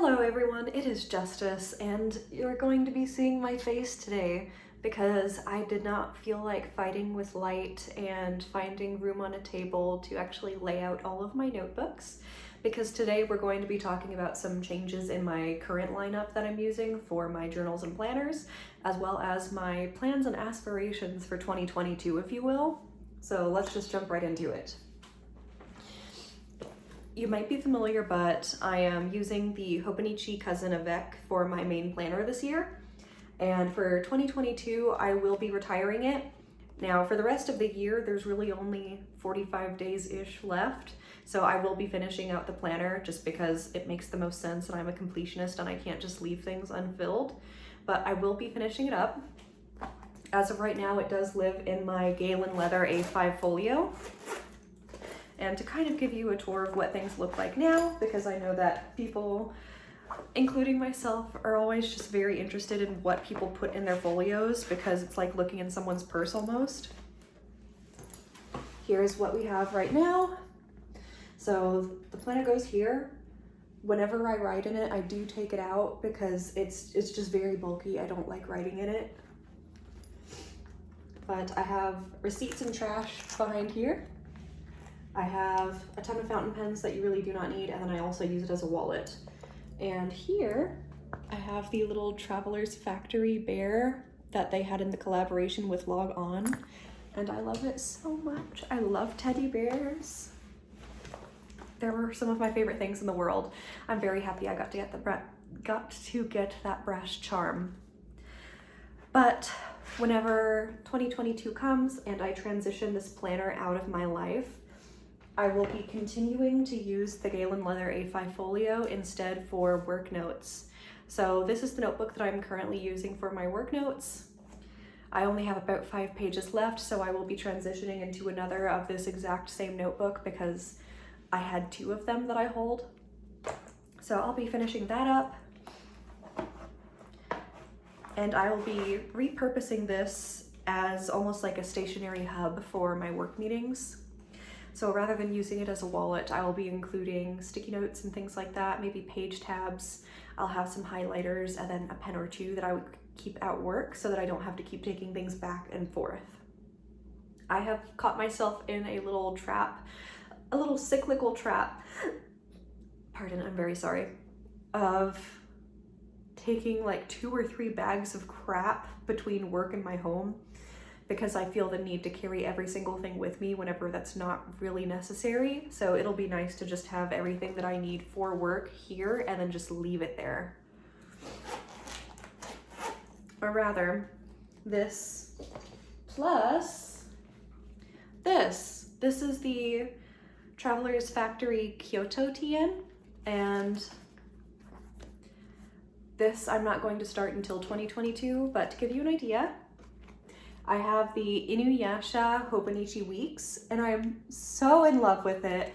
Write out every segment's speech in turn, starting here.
Hello everyone, it is Justice, and you're going to be seeing my face today because I did not feel like fighting with light and finding room on a table to actually lay out all of my notebooks, because today we're going to be talking about some changes in my current lineup that I'm using for my journals and planners, as well as my plans and aspirations for 2022, if you will. So let's just jump right into it. You might be familiar, but I am using the Hobonichi Cousin Avec for my main planner this year. And for 2022, I will be retiring it. Now, for the rest of the year, there's really only 45 days-ish left. So I will be finishing out the planner just because it makes the most sense and I'm a completionist and I can't just leave things unfilled. But I will be finishing it up. As of right now, it does live in my Galen Leather A5 folio. And to kind of give you a tour of what things look like now, because I know that people, including myself, are always just very interested in what people put in their folios because it's like looking in someone's purse almost. Here's what we have right now. So the planner goes here. Whenever I write in it, I do take it out because it's just very bulky. I don't like writing in it. But I have receipts and trash behind here. I have a ton of fountain pens that you really do not need, and then I also use it as a wallet. And here I have the little Traveler's Factory bear that they had in the collaboration with Log On, and I love it so much. I love teddy bears. They were some of my favorite things in the world. I'm very happy I got to get that brash charm. But whenever 2022 comes and I transition this planner out of my life, I will be continuing to use the Galen Leather A5 folio instead for work notes. So this is the notebook that I'm currently using for my work notes. I only have about 5 pages left, so I will be transitioning into another of this exact same notebook because I had 2 of them that I hold. So I'll be finishing that up. And I will be repurposing this as almost like a stationery hub for my work meetings. So rather than using it as a wallet, I will be including sticky notes and things like that, maybe page tabs. I'll have some highlighters and then a pen or 2 that I would keep at work so that I don't have to keep taking things back and forth. I have caught myself in a little trap, a little cyclical trap, pardon, I'm very sorry, of taking like 2 or 3 bags of crap between work and my home, because I feel the need to carry every single thing with me whenever that's not really necessary. So it'll be nice to just have everything that I need for work here and then just leave it there. Or rather, this plus this. This is the Traveler's Factory Kyoto TN, and this I'm not going to start until 2022, but to give you an idea, I have the Inuyasha Hobonichi Weeks, and I'm so in love with it.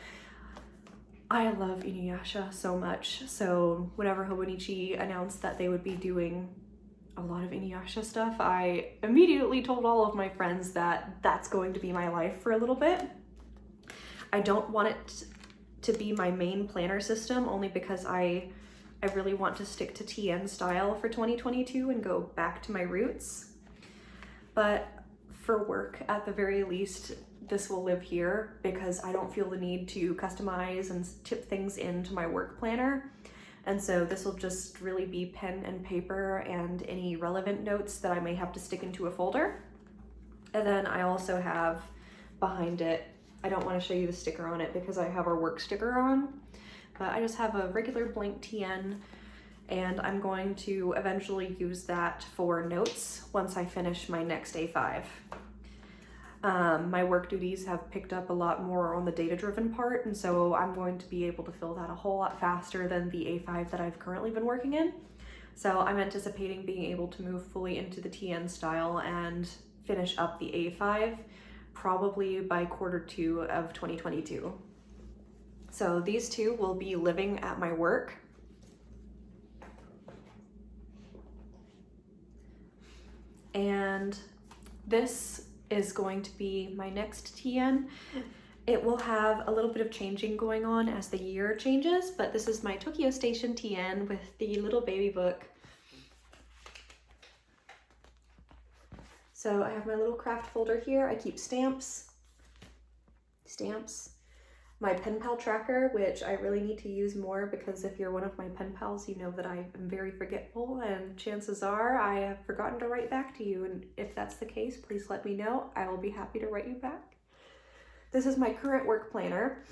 I love Inuyasha so much, so whenever Hobonichi announced that they would be doing a lot of Inuyasha stuff, I immediately told all of my friends that that's going to be my life for a little bit. I don't want it to be my main planner system, only because I really want to stick to TN style for 2022 and go back to my roots. But for work, at the very least, this will live here because I don't feel the need to customize and tip things into my work planner. And so this will just really be pen and paper and any relevant notes that I may have to stick into a folder. And then I also have behind it, I don't want to show you the sticker on it because I have our work sticker on, but I just have a regular blank TN, and I'm going to eventually use that for notes once I finish my next A5. My work duties have picked up a lot more on the data-driven part, and so I'm going to be able to fill that a whole lot faster than the A5 that I've currently been working in. So I'm anticipating being able to move fully into the TN style and finish up the A5 probably by Q2 of 2022. So these 2 will be living at my work. And this is going to be my next TN, It will have a little bit of changing going on as the year changes, but this is my Tokyo Station TN with the little baby book. So I have my little craft folder here. I keep stamps, my pen pal tracker, which I really need to use more because if you're one of my pen pals, you know that I am very forgetful and chances are I have forgotten to write back to you. And if that's the case, please let me know. I will be happy to write you back. This is my current work planner.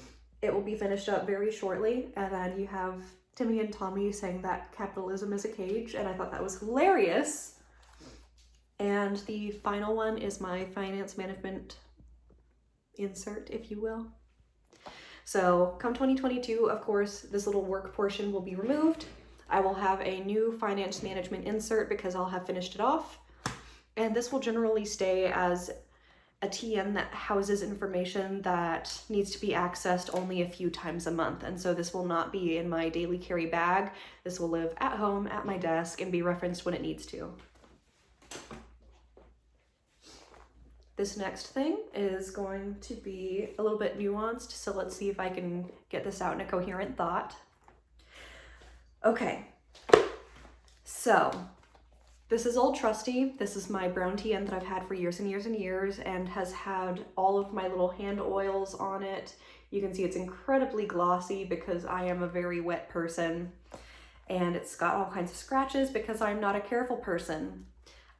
It will be finished up very shortly. And then you have Timmy and Tommy saying that capitalism is a cage, and I thought that was hilarious. And the final one is my finance management insert, if you will. So come 2022, of course, this little work portion will be removed. I will have a new finance management insert because I'll have finished it off. And this will generally stay as a TN that houses information that needs to be accessed only a few times a month. And so this will not be in my daily carry bag. This will live at home, at my desk, and be referenced when it needs to. This next thing is going to be a little bit nuanced, so let's see if I can get this out in a coherent thought. Okay, so this is old trusty. This is my brown TN that I've had for years and years and years and has had all of my little hand oils on it. You can see it's incredibly glossy because I am a very wet person, and it's got all kinds of scratches because I'm not a careful person.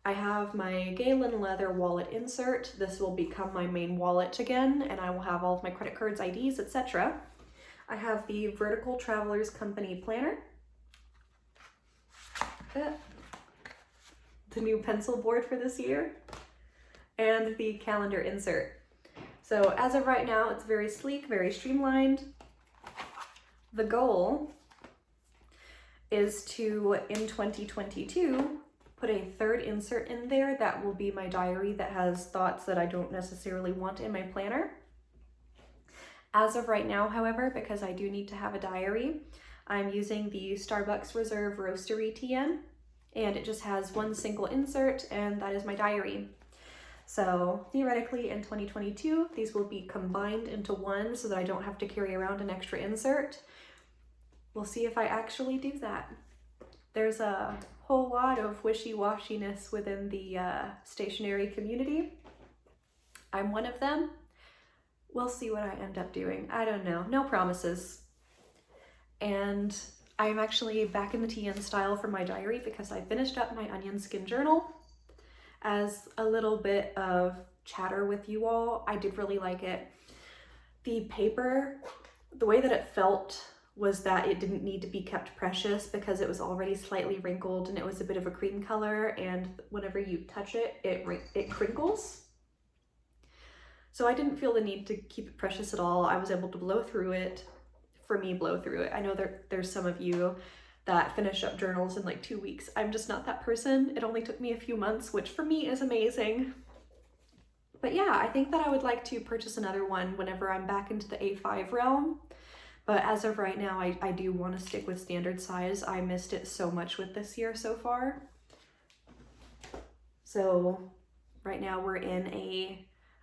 I have my Galen leather wallet insert. This will become my main wallet again, and I will have all of my credit cards, IDs, etc. I have the Vertical Travelers Company planner. The new pencil board for this year, and the calendar insert. So as of right now, it's very sleek, very streamlined. The goal is to, in 2022, put a third insert in there that will be my diary that has thoughts that I don't necessarily want in my planner. As of right now, however, because I do need to have a diary, I'm using the Starbucks Reserve Roastery TN, and it just has one single insert, and that is my diary. So theoretically in 2022, these will be combined into one so that I don't have to carry around an extra insert. We'll see if I actually do that. There's a whole lot of wishy-washiness within the stationery community. I'm one of them. We'll see what I end up doing. I don't know, no promises. And I'm actually back in the TN style for my diary because I finished up my onion skin journal. As a little bit of chatter with you all, I did really like it. The paper, the way that it felt was that it didn't need to be kept precious because it was already slightly wrinkled and it was a bit of a cream color, and whenever you touch it, it crinkles. So I didn't feel the need to keep it precious at all. I was able to blow through it. For me, blow through it. I know there's some of you that finish up journals in like 2 weeks. I'm just not that person. It only took me a few months, which for me is amazing. But yeah, I think that I would like to purchase another one whenever I'm back into the A5 realm. But as of right now, I do want to stick with standard size. I missed it so much with this year so far. So right now we're in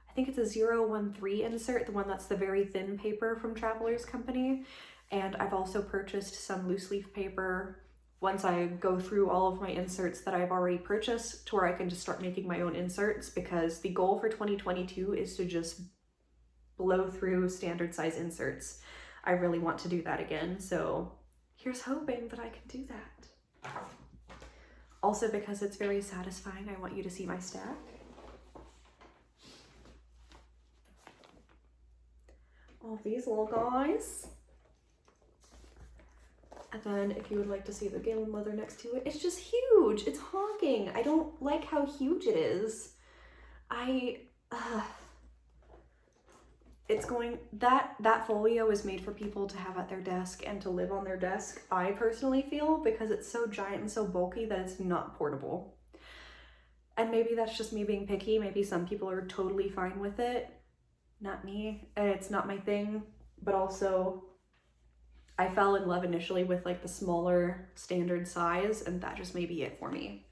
I think it's a 013 insert, the one that's the very thin paper from Travelers Company. And I've also purchased some loose leaf paper once I go through all of my inserts that I've already purchased to where I can just start making my own inserts, because the goal for 2022 is to just blow through standard size inserts. I really want to do that again, so here's hoping that I can do that. Also, because it's very satisfying, I want you to see my stack. All these little guys. And then if you would like to see the Galen leather next to it, it's just huge. It's honking. I don't like how huge it is. It's going, that folio is made for people to have at their desk and to live on their desk, I personally feel, because it's so giant and so bulky that it's not portable. And maybe that's just me being picky. Maybe some people are totally fine with it. Not me. It's not my thing. But also, I fell in love initially with like the smaller standard size, and that just may be it for me.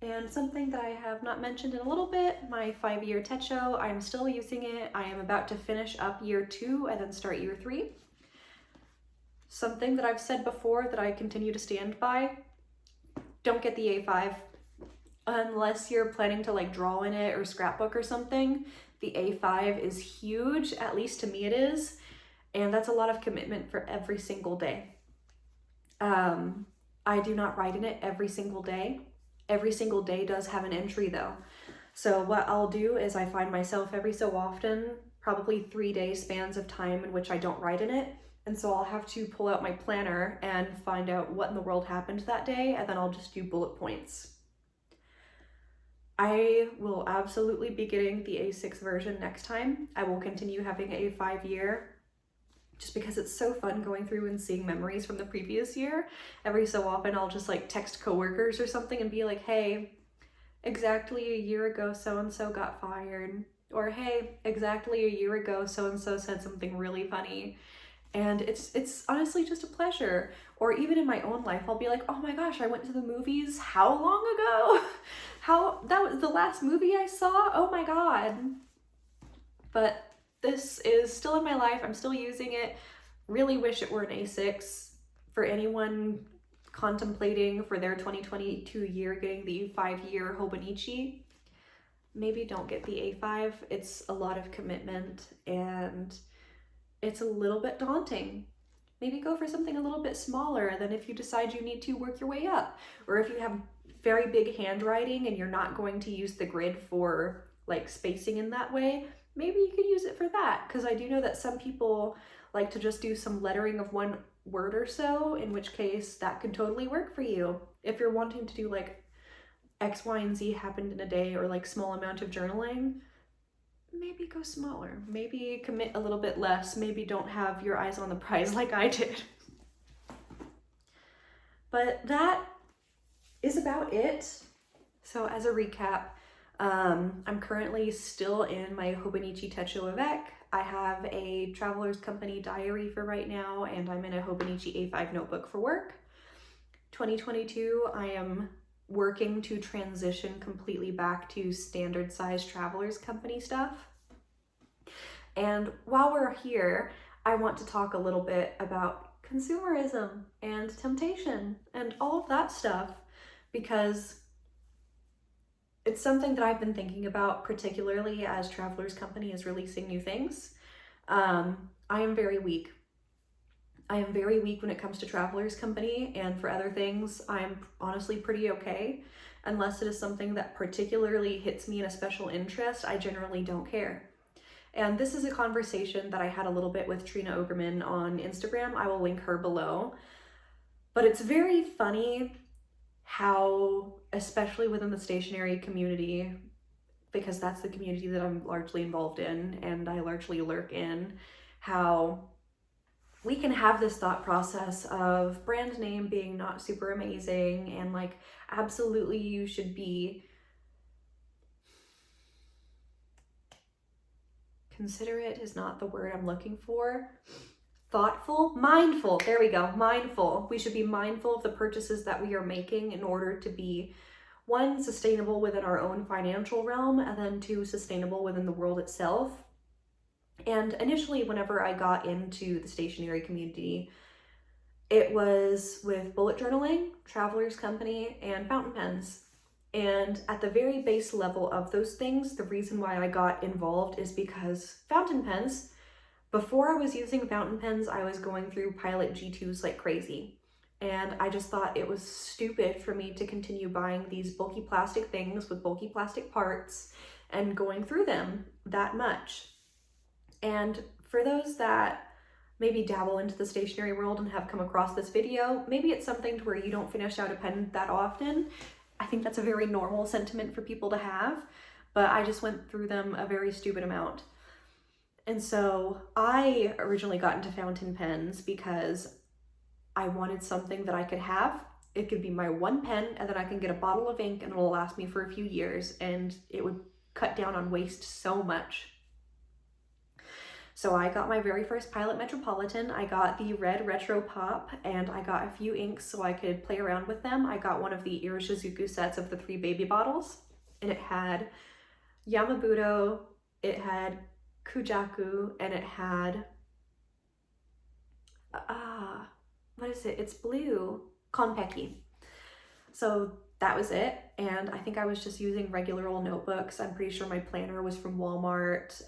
And something that I have not mentioned in a little bit, my 5-year techo, I'm still using it. I am about to finish up year 2 and then start year 3. Something that I've said before that I continue to stand by, don't get the A5. Unless you're planning to like draw in it or scrapbook or something. The A5 is huge, at least to me it is, and that's a lot of commitment for every single day. I do not write in it every single day. Every single day does have an entry though. So what I'll do is I find myself every so often, probably 3-day spans of time in which I don't write in it. And so I'll have to pull out my planner and find out what in the world happened that day, and then I'll just do bullet points. I will absolutely be getting the A6 version next time. I will continue having a 5-year just because it's so fun going through and seeing memories from the previous year. Every so often I'll just like text coworkers or something and be like, hey, exactly a year ago so-and-so got fired. Or hey, exactly a year ago so-and-so said something really funny. And it's honestly just a pleasure. Or even in my own life, I'll be like, oh my gosh, I went to the movies how long ago? That was the last movie I saw? Oh my God. But this is still in my life. I'm still using it. Really wish it were an A6 for anyone contemplating for their 2022 year getting the 5-year Hobonichi. Maybe don't get the A5. It's a lot of commitment and it's a little bit daunting. Maybe go for something a little bit smaller than if you decide you need to work your way up. Or if you have very big handwriting and you're not going to use the grid for like spacing in that way, maybe you could use it for that. Because I do know that some people like to just do some lettering of one word or so, in which case that could totally work for you. If you're wanting to do like X, Y, and Z happened in a day or like small amount of journaling, maybe go smaller, maybe commit a little bit less, maybe don't have your eyes on the prize like I did. But that is about it. So as a recap, I'm currently still in my Hobonichi Techo Avec. I have a Traveler's Company diary for right now, and I'm in a Hobonichi A5 notebook for work. 2022, I am working to transition completely back to standard size Traveler's Company stuff. And while we're here, I want to talk a little bit about consumerism and temptation and all of that stuff, because it's something that I've been thinking about, particularly as Traveler's Company is releasing new things. I am very weak. I am very weak when it comes to Traveler's Company, and for other things, I'm honestly pretty okay. Unless it is something that particularly hits me in a special interest, I generally don't care. And this is a conversation that I had a little bit with Trina Ogerman on Instagram. I will link her below. But it's very funny how, especially within the stationery community, because that's the community that I'm largely involved in and I largely lurk in, how we can have this thought process of brand name being not super amazing and like absolutely you should be considerate is not the word I'm looking for. Thoughtful, mindful, there we go, mindful. We should be mindful of the purchases that we are making in order to be, one, sustainable within our own financial realm, and then two, sustainable within the world itself. And initially, whenever I got into the stationery community, it was with bullet journaling, Traveler's Company, and fountain pens. And at the very base level of those things, the reason why I got involved is because fountain pens, before I was using fountain pens, I was going through Pilot G2s like crazy. And I just thought it was stupid for me to continue buying these bulky plastic things with bulky plastic parts and going through them that much. And for those that maybe dabble into the stationery world and have come across this video, maybe it's something to where you don't finish out a pen that often. I think that's a very normal sentiment for people to have, but I just went through them a very stupid amount. And so I originally got into fountain pens because I wanted something that I could have. It could be my one pen, and then I can get a bottle of ink and it'll last me for a few years, and it would cut down on waste so much. So I got my very first Pilot Metropolitan. I got the red Retro Pop, and I got a few inks so I could play around with them. I got one of the Irishizuku sets of the 3 baby bottles, and it had Yamabudo, it had Kujaku, and it had, what is it? It's blue. Konpeki. So that was it, and I think I was just using regular old notebooks. I'm pretty sure my planner was from Walmart.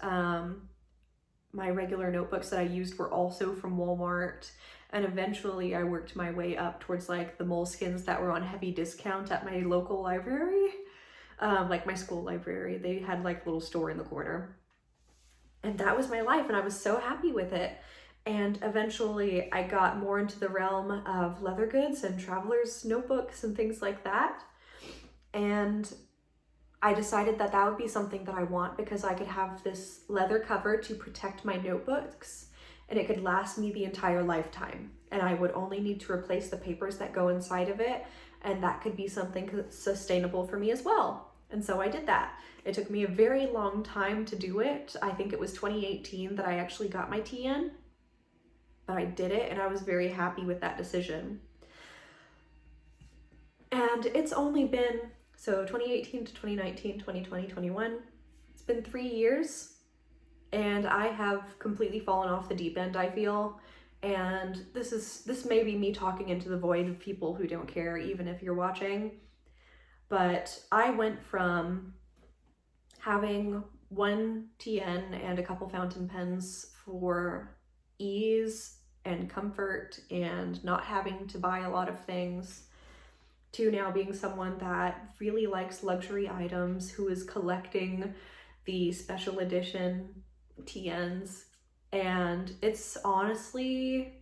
My regular notebooks that I used were also from Walmart, and eventually I worked my way up towards like the moleskins that were on heavy discount at my local library, like my school library. They had like a little store in the corner, and that was my life, and I was so happy with it. And eventually I got more into the realm of leather goods and traveler's notebooks and things like that. And I decided that that would be something that I want, because I could have this leather cover to protect my notebooks, and it could last me the entire lifetime. And I would only need to replace the papers that go inside of it, and that could be something sustainable for me as well. And so I did that. It took me a very long time to do it. I think it was 2018 that I actually got my TN, but I did it, and I was very happy with that decision. And it's only been, so 2018 to 2019, 2020, 21, it's been 3 years, and I have completely fallen off the deep end, I feel. And this may be me talking into the void of people who don't care, even if you're watching. But I went from having one TN and a couple fountain pens for ease and comfort and not having to buy a lot of things, to now being someone that really likes luxury items, who is collecting the special edition TNs. And it's honestly,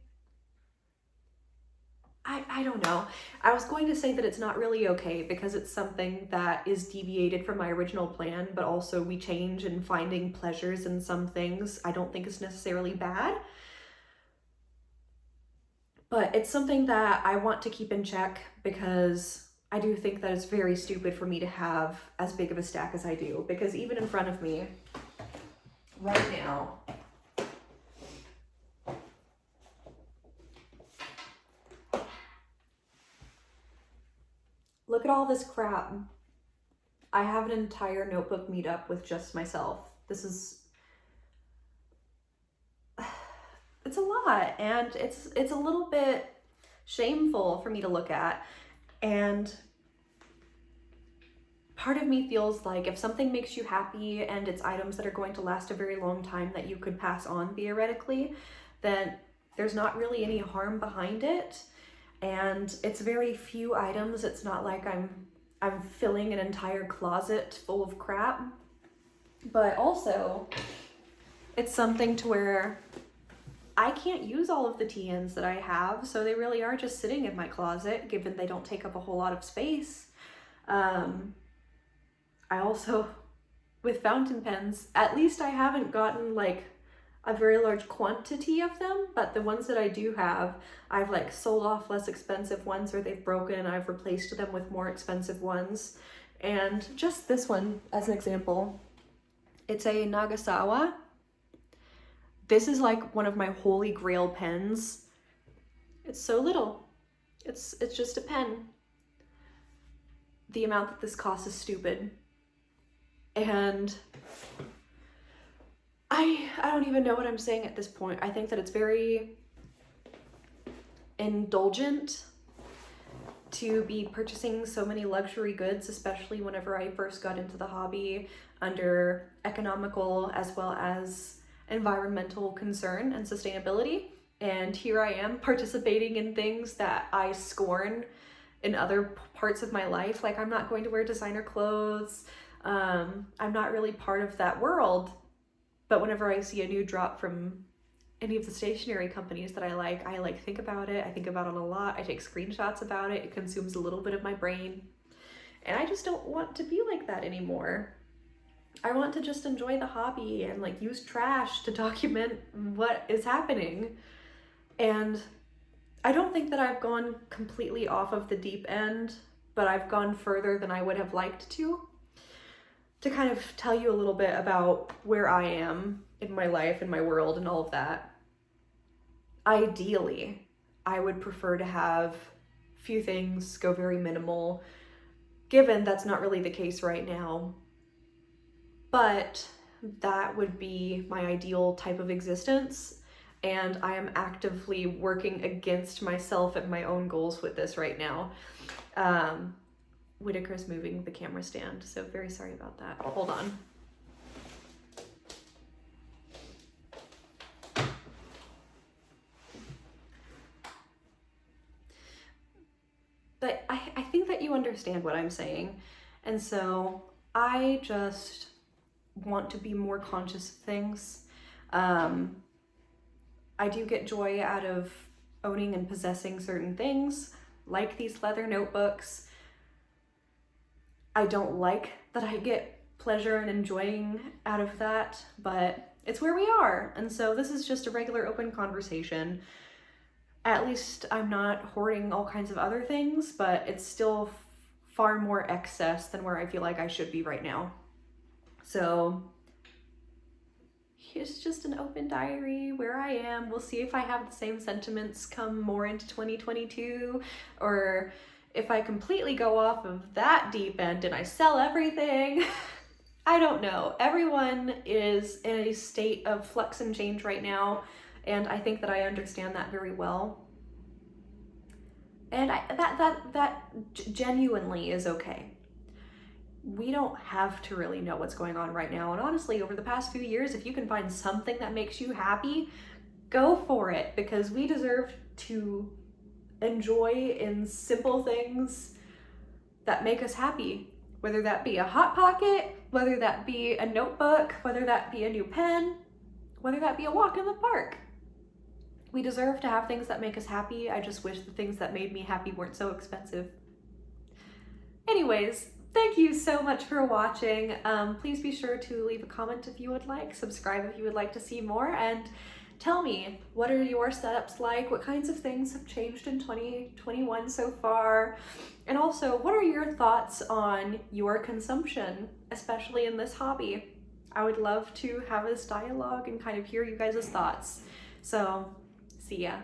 I don't know. I was going to say that it's not really okay, because it's something that is deviated from my original plan, but also we change, and finding pleasures in some things I don't think is necessarily bad. But it's something that I want to keep in check, because I do think that it's very stupid for me to have as big of a stack as I do. Because even in front of me right now, look at all this crap. I have an entire notebook meetup with just myself. This is, it's a lot, and it's a little bit shameful for me to look at. And part of me feels like if something makes you happy and it's items that are going to last a very long time that you could pass on theoretically, then there's not really any harm behind it. And it's very few items. It's not like I'm filling an entire closet full of crap. But also, it's something to where I can't use all of the TNs that I have, so they really are just sitting in my closet, given they don't take up a whole lot of space. I also, with fountain pens, at least I haven't gotten like a very large quantity of them, but the ones that I do have, I've like sold off less expensive ones, or they've broken, I've replaced them with more expensive ones. And just this one as an example, it's a Nagasawa. This is like one of my holy grail pens. It's so little. It's just a pen. The amount that this costs is stupid. And I don't even know what I'm saying at this point. I think that it's very indulgent to be purchasing so many luxury goods, especially whenever I first got into the hobby under economical as well as environmental concern and sustainability. And here I am participating in things that I scorn in other parts of my life. Like, I'm not going to wear designer clothes. I'm not really part of that world. But whenever I see a new drop from any of the stationery companies that I like think about it. I think about it a lot. I take screenshots about it. It consumes a little bit of my brain. And I just don't want to be like that anymore. I want to just enjoy the hobby and like use trash to document what is happening. And I don't think that I've gone completely off of the deep end, but I've gone further than I would have liked to. to kind of tell you a little bit about where I am in my life and my world and all of that. Ideally, I would prefer to have few things go very minimal, given that's not really the case right now. But that would be my ideal type of existence, and I am actively working against myself and my own goals with this right now. Whitaker's moving the camera stand, so very sorry about that. Hold on. But I think that you understand what I'm saying. And so I just want to be more conscious of things. I do get joy out of owning and possessing certain things, like these leather notebooks. I don't like that I get pleasure and enjoying out of that, but it's where we are. And so this is just a regular open conversation. At least I'm not hoarding all kinds of other things, but it's still far more excess than where I feel like I should be right now. So here's just an open diary where I am. We'll see if I have the same sentiments come more into 2022, or if I completely go off of that deep end and I sell everything. I don't know. Everyone is in a state of flux and change right now, and I think that I understand that very well. And that genuinely is okay. We don't have to really know what's going on right now. And honestly, over the past few years, if you can find something that makes you happy, go for it, because we deserve to enjoy in simple things that make us happy. Whether that be a Hot Pocket, whether that be a notebook, whether that be a new pen, whether that be a walk in the park. We deserve to have things that make us happy. I just wish the things that made me happy weren't so expensive. Anyways, thank you so much for watching. Please be sure to leave a comment if you would like, subscribe if you would like to see more, and tell me, what are your setups like? What kinds of things have changed in 2021 so far? And also, what are your thoughts on your consumption, especially in this hobby? I would love to have this dialogue and kind of hear you guys' thoughts. So, see ya.